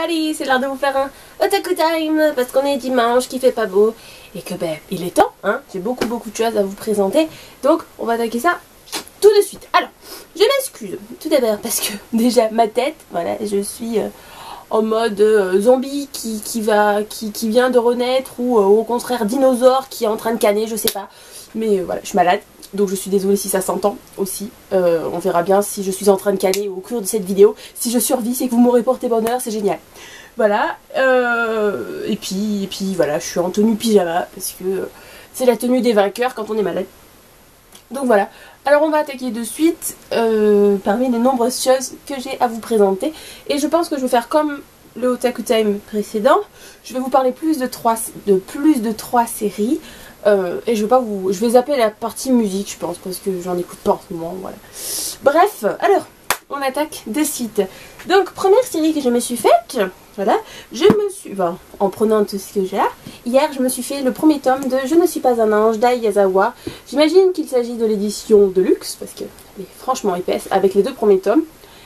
Allez, c'est l'heure de vous faire un Otaku Time parce qu'on est dimanche, qu'il fait pas beau et que ben il est temps, hein. J'ai beaucoup de choses à vous présenter, donc on va attaquer ça tout de suite. Alors, je m'excuse tout d'abord parce que déjà ma tête, voilà, je suis en mode zombie qui vient de renaître ou au contraire dinosaure qui est en train de canner, je sais pas. Mais voilà, je suis malade. Donc je suis désolée si ça s'entend aussi. On verra bien si je suis en train de canner au cours de cette vidéo. Si je survis, c'est que vous m'aurez porté bonheur, c'est génial. Voilà. Et puis voilà, je suis en tenue pyjama parce que c'est la tenue des vainqueurs quand on est malade. Donc voilà. Alors on va attaquer de suite parmi les nombreuses choses que j'ai à vous présenter. Et je pense que je vais faire comme le Otaku Time précédent. Je vais vous parler plus de trois séries. Et je vais zapper la partie musique, je pense, parce que j'en écoute pas en ce moment, voilà. Bref, alors, on attaque de suite. Donc, première série que je me suis faite, voilà, en prenant tout ce que j'ai là, hier je me suis fait le premier tome de Je ne suis pas un ange d'Ai Yazawa. J'imagine qu'il s'agit de l'édition de luxe, parce qu'elle est franchement épaisse, avec les deux premiers tomes,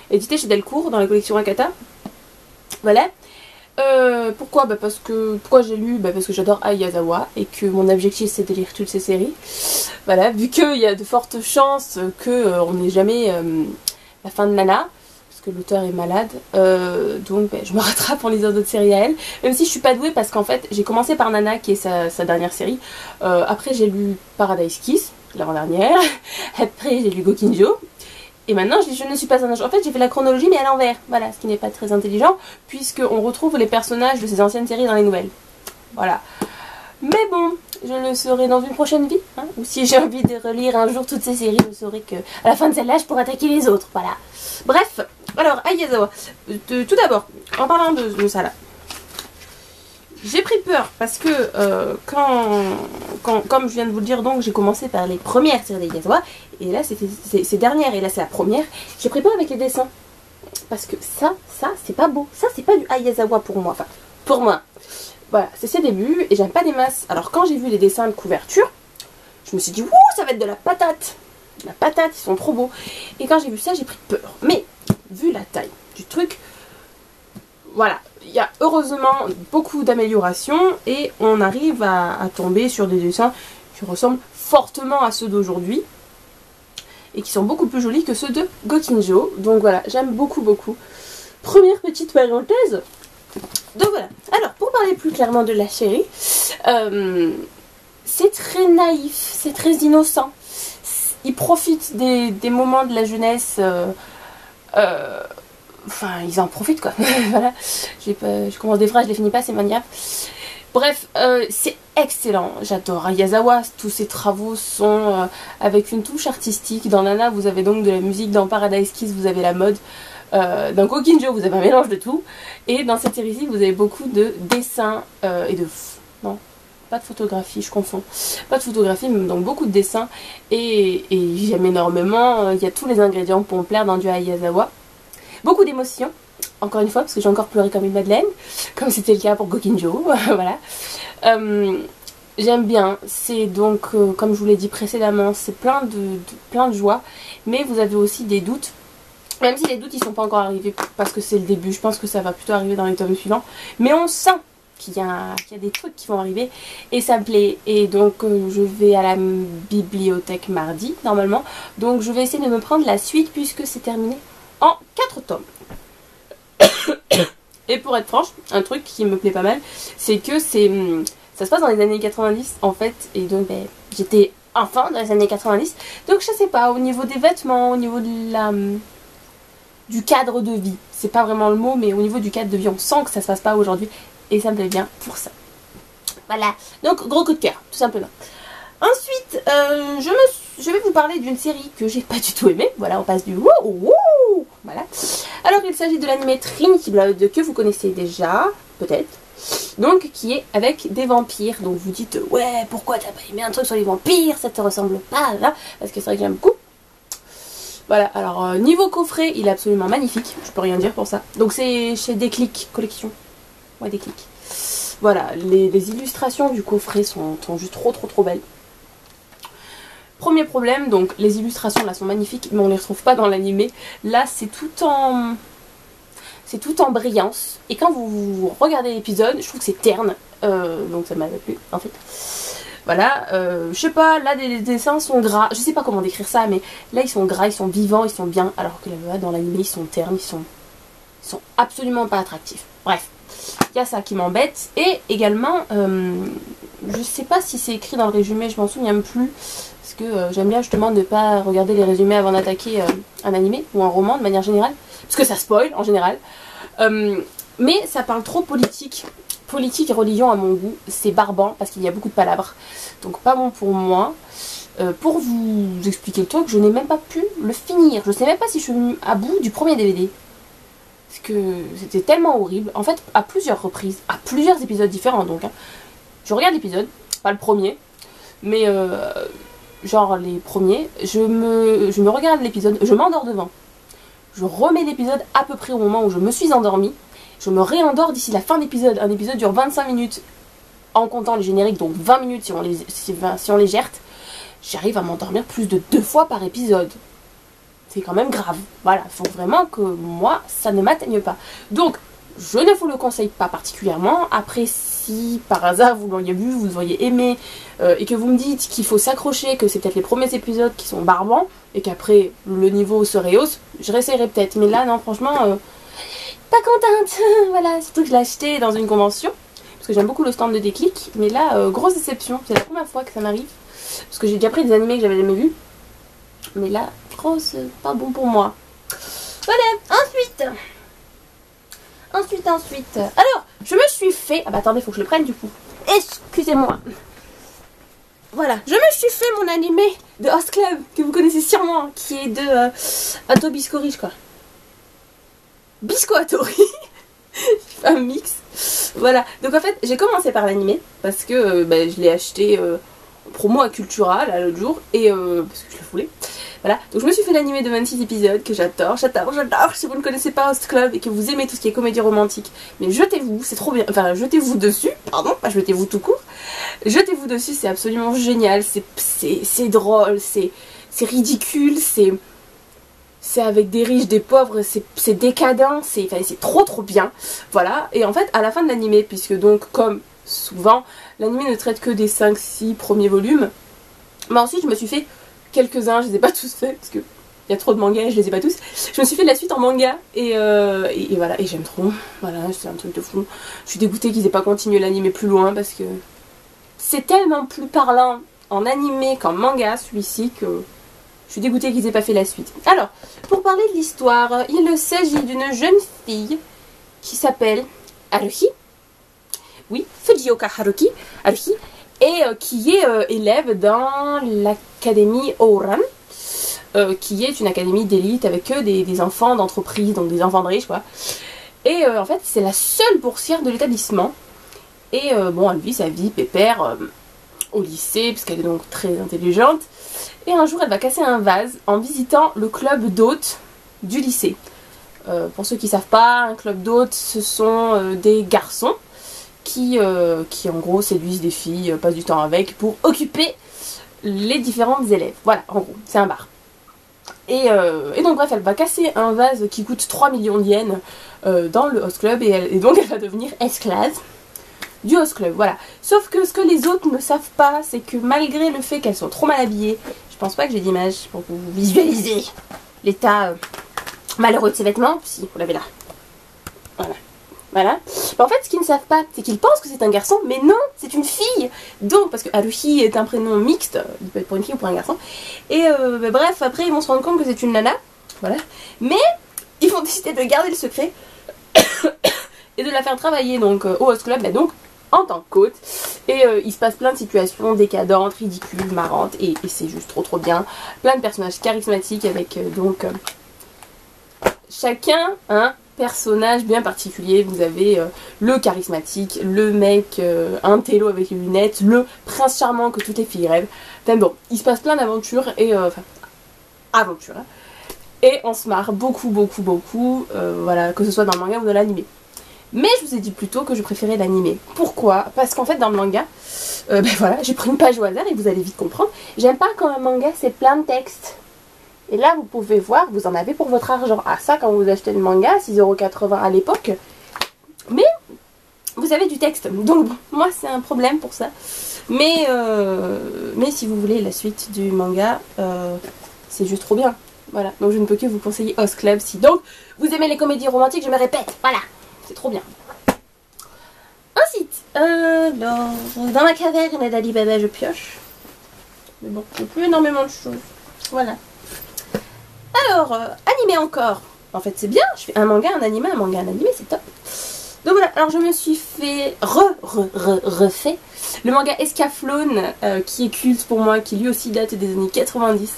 édité chez Delcourt, dans la collection Akata. Voilà. Pourquoi pourquoi j'ai lu parce que j'adore Ai Yazawa et que mon objectif c'est de lire toutes ces séries. Voilà, vu qu'il y a de fortes chances que on n'ait jamais la fin de Nana, parce que l'auteur est malade, donc je me rattrape en lisant d'autres séries à elle, même si je suis pas douée parce qu'en fait j'ai commencé par Nana qui est sa dernière série, après j'ai lu Paradise Kiss l'avant-dernière, après j'ai lu Gokinjo. Et maintenant je ne suis pas un ange. En fait j'ai fait la chronologie mais à l'envers. Voilà, ce qui n'est pas très intelligent puisqu'on retrouve les personnages de ces anciennes séries dans les nouvelles. Voilà. Mais bon, je le saurai dans une prochaine vie. Hein, ou si j'ai envie de relire un jour toutes ces séries, je saurai que à la fin de celle-là je pourrai attaquer les autres. Voilà. Bref, alors Ai Yazawa. Tout d'abord, en parlant de ça là. J'ai pris peur parce que comme je viens de vous le dire, donc j'ai commencé par les premières séries d'Ai Yazawa et là c'était ces dernières et là c'est la première. J'ai pris peur avec les dessins parce que ça c'est pas beau, ça c'est pas du Ai Yazawa pour moi, enfin pour moi. Voilà, c'est ses débuts et j'aime pas des masses. Alors quand j'ai vu les dessins de couverture, je me suis dit wouh, ça va être de la patate. La patate, ils sont trop beaux. Et quand j'ai vu ça, j'ai pris peur. Mais vu la taille du truc, voilà, il y a heureusement beaucoup d'améliorations et on arrive à tomber sur des dessins qui ressemblent fortement à ceux d'aujourd'hui et qui sont beaucoup plus jolis que ceux de Gokinjo. Donc voilà, j'aime beaucoup. Première petite parenthèse. Donc voilà, alors pour parler plus clairement de la série, c'est très naïf, c'est très innocent. Ils profitent des moments de la jeunesse. Enfin, ils en profitent quoi. Voilà, je commence des phrases, je les finis pas, c'est maniable. Bref, c'est excellent, j'adore Ai Yazawa, tous ses travaux sont avec une touche artistique. Dans Nana, vous avez donc de la musique, dans Paradise Kiss, vous avez la mode, dans Gokinjo, vous avez un mélange de tout. Et dans cette série-ci, vous avez beaucoup de dessins et de... Non, pas de photographie, je confonds. Pas de photographie, mais donc beaucoup de dessins. Et j'aime énormément, il y a tous les ingrédients pour me plaire dans du Ai Yazawa. Beaucoup d'émotions, encore une fois, parce que j'ai encore pleuré comme une madeleine, comme c'était le cas pour Gokinjo, voilà. J'aime bien, c'est donc, comme je vous l'ai dit précédemment, c'est plein de joie, mais vous avez aussi des doutes, même si les doutes ils sont pas encore arrivés, parce que c'est le début, je pense que ça va plutôt arriver dans les tomes suivants, mais on sent qu'il y a des trucs qui vont arriver, et ça me plaît, et donc je vais à la bibliothèque mardi, normalement, donc je vais essayer de me prendre la suite, puisque c'est terminé en 4 tomes. Et pour être franche, un truc qui me plaît pas mal, c'est que ça se passe dans les années 90 en fait, et donc j'étais enfant dans les années 90, donc je sais pas, au niveau des vêtements, au niveau du cadre de vie, c'est pas vraiment le mot, mais au niveau du cadre de vie, on sent que ça se passe pas aujourd'hui, et ça me plaît bien pour ça. Voilà, donc gros coup de cœur, tout simplement. Ensuite, je vais vous parler d'une série que j'ai pas du tout aimée. Voilà, on passe du wouh, voilà. Alors, il s'agit de l'anime Trinity Blood que vous connaissez déjà, peut-être. Donc, qui est avec des vampires. Donc, vous dites, ouais, pourquoi t'as pas aimé un truc sur les vampires? Ça te ressemble pas, là? Parce que c'est vrai que j'aime beaucoup. Voilà, alors, niveau coffret, il est absolument magnifique. Je peux rien dire pour ça. Donc, c'est chez Déclic Collection. Ouais, Déclic. Voilà, les illustrations du coffret sont juste trop belles. Premier problème, donc les illustrations là sont magnifiques, mais on les retrouve pas dans l'animé. Là c'est tout en c'est tout en brillance. Et quand vous regardez l'épisode, je trouve que c'est terne. Donc ça m'a plu en fait. Voilà, je sais pas, là les dessins sont gras, je sais pas comment décrire ça, mais là ils sont gras, ils sont vivants, ils sont bien, alors que là dans l'anime ils sont ternes, ils sont absolument pas attractifs. Bref, il y a ça qui m'embête, et également, je sais pas si c'est écrit dans le résumé, je m'en souviens plus, parce que j'aime bien justement ne pas regarder les résumés avant d'attaquer un animé ou un roman de manière générale, parce que ça spoil en général, mais ça parle trop politique et religion à mon goût, c'est barbant parce qu'il y a beaucoup de palabres, donc pas bon pour moi. Pour vous expliquer le truc, je n'ai même pas pu le finir, je sais même pas si je suis à bout du premier DVD. Parce que c'était tellement horrible, en fait à plusieurs reprises, à plusieurs épisodes différents donc. Hein. Je regarde l'épisode, pas le premier, mais genre les premiers, je me regarde l'épisode, je m'endors devant. Je remets l'épisode à peu près au moment où je me suis endormie. Je me réendors d'ici la fin d'épisode. Un épisode dure 25 minutes en comptant les génériques, donc 20 minutes si on les gère. J'arrive à m'endormir plus de 2 fois par épisode. C'est quand même grave. Voilà, il faut vraiment que moi, ça ne m'atteigne pas. Donc, je ne vous le conseille pas particulièrement. Après, si par hasard vous l'auriez vu, vous auriez aimé, et que vous me dites qu'il faut s'accrocher, que c'est peut-être les premiers épisodes qui sont barbants, et qu'après le niveau se rehausse, je réessayerai peut-être. Mais là, non, franchement... pas contente, voilà, surtout que je l'ai acheté dans une convention, parce que j'aime beaucoup le stand de Déclic, mais là, grosse déception, c'est la première fois que ça m'arrive, parce que j'ai déjà pris des animés que j'avais jamais vus, mais là, grosse, pas bon pour moi. Voilà, ensuite, alors, je me suis fait, ah bah attendez, faut que je le prenne du coup, excusez-moi, voilà, je me suis fait mon animé de Host Club, que vous connaissez sûrement, qui est de Ato Biscori, je crois. Bisco Hattori, un mix. Voilà, donc en fait j'ai commencé par l'animé parce que je l'ai acheté en promo à Cultura l'autre jour et parce que je le voulais. Voilà, donc je me suis fait l'animé de 26 épisodes que j'adore. Si vous ne connaissez pas Host Club et que vous aimez tout ce qui est comédie romantique, mais jetez-vous, c'est trop bien. Enfin, jetez-vous dessus, pardon, pas jetez-vous tout court. Jetez-vous dessus, c'est absolument génial, c'est drôle, c'est ridicule, c'est avec des riches, des pauvres, c'est décadent, c'est trop bien. Voilà, et en fait, à la fin de l'animé, puisque donc, comme souvent, l'animé ne traite que des 5-6 premiers volumes, mais ensuite, je me suis fait quelques-uns, je les ai pas tous faits, parce que il y a trop de mangas et je les ai pas tous. Je me suis fait la suite en manga, et voilà, et j'aime trop. Voilà, c'est un truc de fou. Je suis dégoûtée qu'ils aient pas continué l'animé plus loin, parce que c'est tellement plus parlant en animé qu'en manga, celui-ci, que... je suis dégoûtée qu'ils aient pas fait la suite. Alors, pour parler de l'histoire, il s'agit d'une jeune fille qui s'appelle Haruhi. Oui, Fujioka Haruhi. Et qui est élève dans l'académie Ouran, qui est une académie d'élite avec que des enfants d'entreprise, donc des enfants de riches, quoi. Et en fait, c'est la seule boursière de l'établissement. Et bon, elle vit sa vie pépère au lycée, puisqu'elle est donc très intelligente. Et un jour, elle va casser un vase en visitant le club d'hôtes du lycée. Pour ceux qui ne savent pas, un club d'hôtes, ce sont des garçons qui en gros séduisent des filles, passent du temps avec pour occuper les différentes élèves. Voilà, en gros, c'est un bar. Et donc bref, elle va casser un vase qui coûte 3 millions de yens dans le host club, et donc elle va devenir esclave du host club, voilà. Sauf que ce que les autres ne savent pas, c'est que malgré le fait qu'elles sont trop mal habillées, je pense pas que j'ai d'image pour vous visualiser l'état malheureux de ses vêtements, si vous l'avez là. Voilà. En fait, ce qu'ils ne savent pas, c'est qu'ils pensent que c'est un garçon, mais non, c'est une fille. Donc, parce que Haruhi est un prénom mixte, il peut être pour une fille ou pour un garçon. Et bref, après, ils vont se rendre compte que c'est une nana, voilà. Mais, ils vont décider de garder le secret et de la faire travailler donc au host club, donc en tant qu'hôte. Et il se passe plein de situations décadentes, ridicules, marrantes, et c'est juste trop bien. Plein de personnages charismatiques avec donc chacun un personnage bien particulier. Vous avez le charismatique, le mec un télo avec les lunettes, le prince charmant que toutes les filles rêvent. Enfin bon, il se passe plein d'aventures et aventures. Hein. Et on se marre beaucoup, voilà, que ce soit dans le manga ou dans l'animé. Mais je vous ai dit plutôt que je préférais l'animé. Pourquoi? Parce qu'en fait dans le manga, voilà, j'ai pris une page au hasard et vous allez vite comprendre. J'aime pas quand un manga c'est plein de textes. Et là, vous pouvez voir, vous en avez pour votre argent. Ah, ça, quand vous achetez le manga, 6,80 € à l'époque. Mais vous avez du texte. Donc, bon, moi, c'est un problème pour ça. Mais si vous voulez la suite du manga, c'est juste trop bien. Voilà. Donc, je ne peux que vous conseiller Host Club. Si donc, vous aimez les comédies romantiques, je me répète. Voilà. C'est trop bien. Ensuite, dans ma caverne d'Ali Baba, je pioche. Mais bon, il n'y a plus énormément de choses. Voilà. Alors, animé encore. En fait, c'est bien. Je fais un manga, un animé, c'est top. Donc voilà, alors je me suis fait refait le manga Escaflowne, qui est culte pour moi, qui lui aussi date des années 90,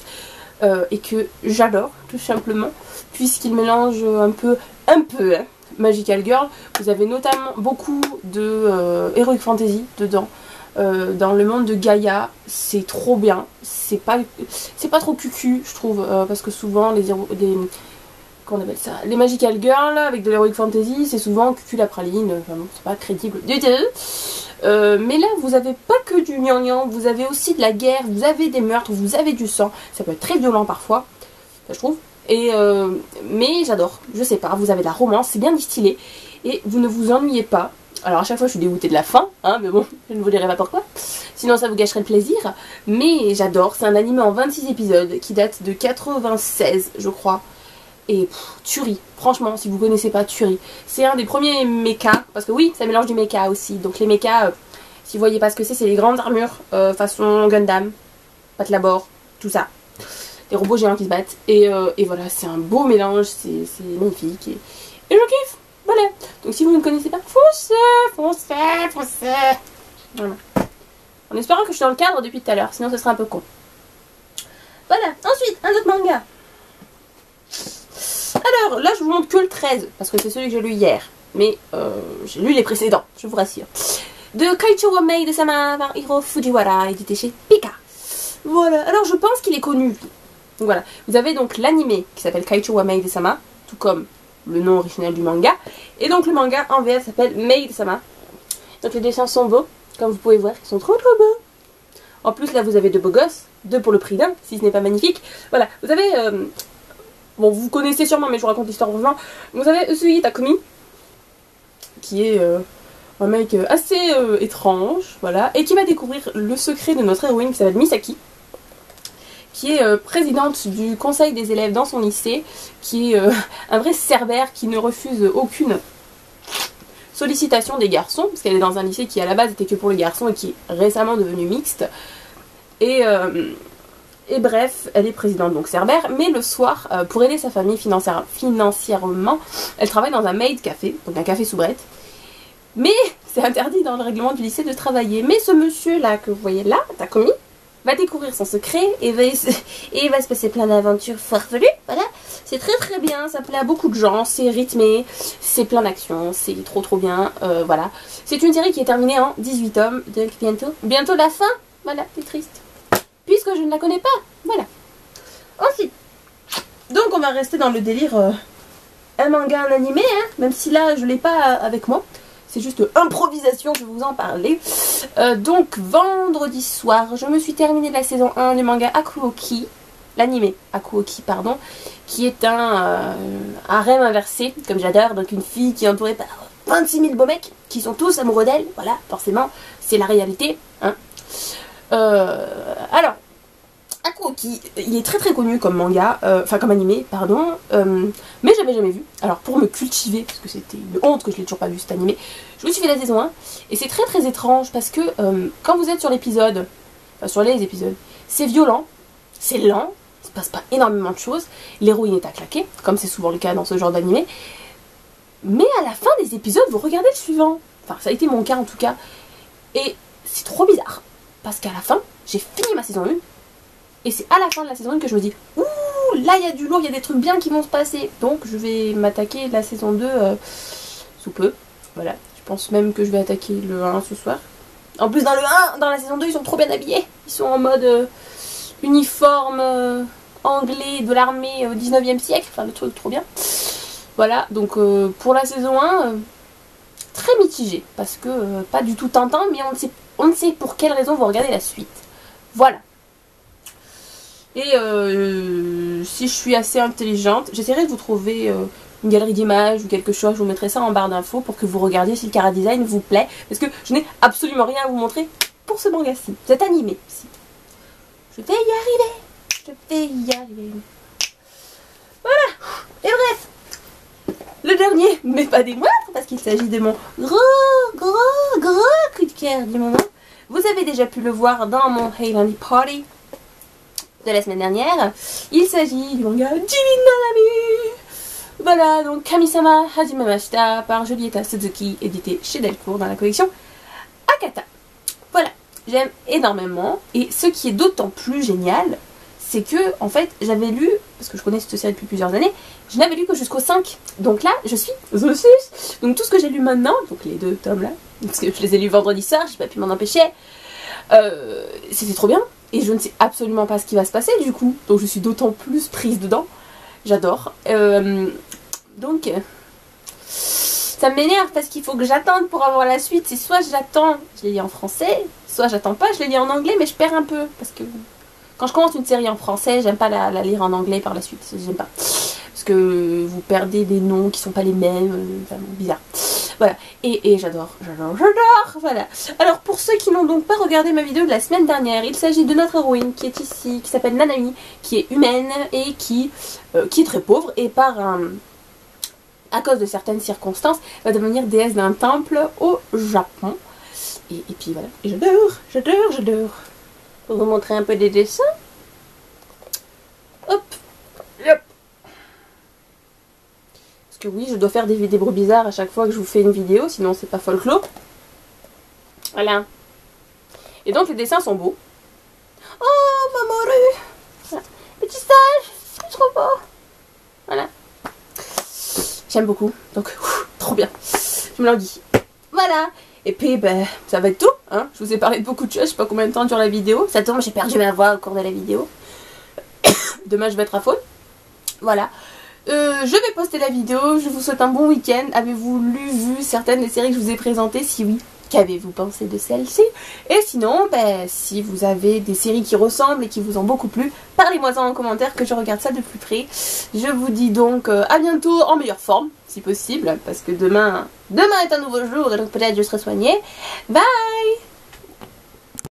et que j'adore, tout simplement, puisqu'il mélange un peu, hein, Magical Girl. Vous avez notamment beaucoup de Heroic Fantasy dedans. Dans le monde de Gaïa, c'est trop bien. C'est pas trop cucu, je trouve, parce que souvent qu'on appelle ça, les Magical Girls avec de l'Heroic Fantasy, c'est souvent cucu la praline, enfin bon, c'est pas crédible du tout. Mais là, vous avez pas que du gnangnan, vous avez aussi de la guerre, vous avez des meurtres, vous avez du sang. Ça peut être très violent parfois, ça, je trouve. Mais j'adore, je sais pas, vous avez de la romance, c'est bien distillé et vous ne vous ennuyez pas. Alors à chaque fois je suis dégoûtée de la fin, hein, mais bon, je ne vous dirai pas pourquoi, sinon ça vous gâcherait le plaisir. Mais j'adore, c'est un anime en 26 épisodes qui date de 96 je crois. Et tuerie, franchement, si vous connaissez pas, tuerie. C'est un des premiers mechas, parce que oui, ça mélange du mecha aussi. Donc les mechas, si vous voyez pas ce que c'est les grandes armures façon Gundam, Patlabor, tout ça. Des robots géants qui se battent. Et voilà, c'est un beau mélange, c'est magnifique. Et je kiffe. Voilà. Donc si vous ne connaissez pas, foncez. Voilà. En espérant que je suis dans le cadre depuis tout à l'heure, sinon ce serait un peu con. Voilà. Ensuite, un autre manga. Alors là je vous montre que le 13, parce que c'est celui que j'ai lu hier. Mais j'ai lu les précédents, je vous rassure. De Kaicho wa Maid Sama par Hiro Fujiwara, édité chez Pika. Voilà, alors je pense qu'il est connu. Donc voilà, vous avez donc l'animé qui s'appelle Kaicho wa Maid Sama, tout comme le nom original du manga. Et donc le manga en VF s'appelle Maid Sama. Donc les dessins sont beaux, comme vous pouvez voir, ils sont trop beaux. En plus là vous avez deux beaux gosses, deux pour le prix d'un, si ce n'est pas magnifique. Voilà, vous avez... bon, vous connaissez sûrement, mais je vous raconte l'histoire vraiment. Vous avez Usui Takumi, qui est un mec assez étrange, voilà, et qui va découvrir le secret de notre héroïne qui s'appelle Misaki, qui est présidente du conseil des élèves dans son lycée, qui est un vrai cerbère qui ne refuse aucune sollicitation des garçons, parce qu'elle est dans un lycée qui à la base était que pour les garçons et qui est récemment devenu mixte. Et bref, elle est présidente donc cerbère, mais le soir, pour aider sa famille financièrement, elle travaille dans un maid café, donc un café soubrette. Mais c'est interdit dans le règlement du lycée de travailler. Mais ce monsieur là que vous voyez là, Takumi, va découvrir son secret et il va se passer plein d'aventures farfelues, voilà. C'est très bien, ça plaît à beaucoup de gens, c'est rythmé, c'est plein d'action, c'est trop bien, voilà. C'est une série qui est terminée en 18 tomes, donc bientôt la fin, voilà, c'est triste. Puisque je ne la connais pas, voilà. Ensuite, donc on va rester dans le délire un manga, un animé, hein, même si là je ne l'ai pas avec moi. C'est juste improvisation, je vais vous en parler. Donc vendredi soir, je me suis terminée la saison 1 du manga Akuoki, l'animé Akuoki, pardon, qui est un harem inversé, comme j'adore, donc une fille qui est entourée par 26 000 beaux mecs, qui sont tous amoureux d'elle, voilà, forcément, c'est la réalité, hein. Alors, Akuoki, il est très connu comme manga, enfin comme animé, pardon, mais j'avais jamais vu. Alors pour me cultiver, parce que c'était une honte que je l'ai toujours pas vu cet animé, je me suis fait la saison 1, et c'est très étrange, parce que quand vous êtes sur l'épisode, enfin sur les épisodes, c'est violent, c'est lent, il se passe pas énormément de choses, l'héroïne est à claquer, comme c'est souvent le cas dans ce genre d'animé, mais à la fin des épisodes, vous regardez le suivant, enfin ça a été mon cas en tout cas, et c'est trop bizarre, parce qu'à la fin, j'ai fini ma saison 1, et c'est à la fin de la saison 1 que je me dis ouh, là il y a du lourd, il y a des trucs bien qui vont se passer. Donc je vais m'attaquer la saison 2 sous peu. Voilà, je pense même que je vais attaquer le 1 ce soir. En plus dans le 1, dans la saison 2, ils sont trop bien habillés. Ils sont en mode uniforme anglais de l'armée au 19e siècle. Enfin le truc trop bien. Voilà, donc pour la saison 1, très mitigé. Parce que pas du tout tentant, mais on ne sait pour quelle raison vous regardez la suite. Voilà. Et si je suis assez intelligente, j'essaierai de vous trouver une galerie d'images ou quelque chose. Je vous mettrai ça en barre d'infos pour que vous regardiez si le Chara Design vous plaît. Parce que je n'ai absolument rien à vous montrer pour ce manga-ci. Cet animé aussi. Je vais y arriver. Je vais y arriver. Voilà. Et bref. Le dernier, mais pas des moindres, parce qu'il s'agit de mon gros coup de cœur du moment. Vous avez déjà pu le voir dans mon Heavenly Party de la semaine dernière. Il s'agit du manga Jimin Nanami. Voilà, donc Kamisama Hajimemashita par Julieta Suzuki, édité chez Delcourt dans la collection Akata. Voilà, j'aime énormément. Et ce qui est d'autant plus génial, c'est que, en fait, j'avais lu, parce que je connais cette série depuis plusieurs années, je n'avais lu que jusqu'au 5. Donc là, je suis au 6. Donc tout ce que j'ai lu maintenant, donc les 2 tomes là, parce que je les ai lus vendredi soir, j'ai pas pu m'en empêcher, c'était trop bien. Et je ne sais absolument pas ce qui va se passer du coup. Donc je suis d'autant plus prise dedans. J'adore. Donc, ça m'énerve parce qu'il faut que j'attende pour avoir la suite. C'est soit j'attends, je les lis en français, soit j'attends pas, je les lis en anglais, mais je perds un peu. Parce que quand je commence une série en français, j'aime pas la lire en anglais par la suite. J'aime pas. Parce que vous perdez des noms qui sont pas les mêmes. Enfin, bizarre. Voilà. Et j'adore. Voilà. Alors, pour ceux qui n'ont donc pas regardé ma vidéo de la semaine dernière, il s'agit de notre héroïne qui est ici, qui s'appelle Nanami, qui est humaine et qui est très pauvre. Et à cause de certaines circonstances, va devenir déesse d'un temple au Japon. Et puis voilà. Et j'adore. Pour vous montrer un peu des dessins. Hop. Yep. Parce que oui, je dois faire des bruits bizarres à chaque fois que je vous fais une vidéo, sinon c'est pas folklore. Voilà. Et donc les dessins sont beaux. Oh, Mamoru. Voilà. Petit stage, c'est trop beau. Voilà. J'aime beaucoup, donc trop bien. Je me languis. Voilà. Et puis, ben, ça va être tout. Hein. Je vous ai parlé de beaucoup de choses, je sais pas combien de temps dure la vidéo. Ça tombe, j'ai perdu ma voix au cours de la vidéo. Demain, je vais être à faune. Voilà. Je vais poster la vidéo. Je vous souhaite un bon week-end. Avez-vous vu certaines des séries que je vous ai présentées? Si oui, qu'avez-vous pensé de celle-ci? Et sinon, ben, si vous avez des séries qui ressemblent et qui vous ont beaucoup plu, parlez-moi en commentaire que je regarde ça de plus près. Je vous dis donc à bientôt en meilleure forme, si possible, parce que demain est un nouveau jour et donc peut-être je serai soignée. Bye!